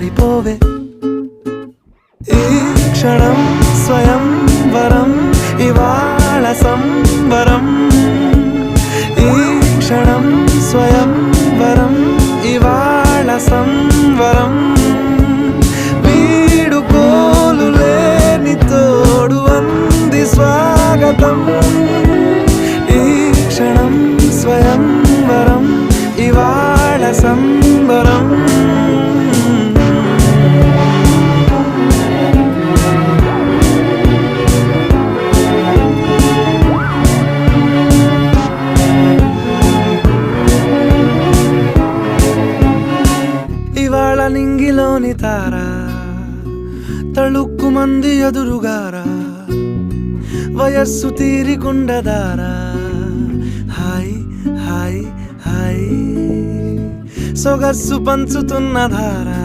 పడిపోవే ఈ క్షణం స్వయంవరం ఇవాళ సంబరం ఈ క్షణం స్వయంవరం ఇవాళ సంవరం వీడుకోలు లేని తోడు అంది స్వాగతం ఈ క్షణం స్వయంవరం ఇవాళ సంబరం ఇవాళ నింగిలోని తార తళుక్కు మంది ఎదురుగారా వయస్సు తీరికుండదారా హాయ్ హాయ్ హాయ్ సొగస్సు పంచుతున్న ధారా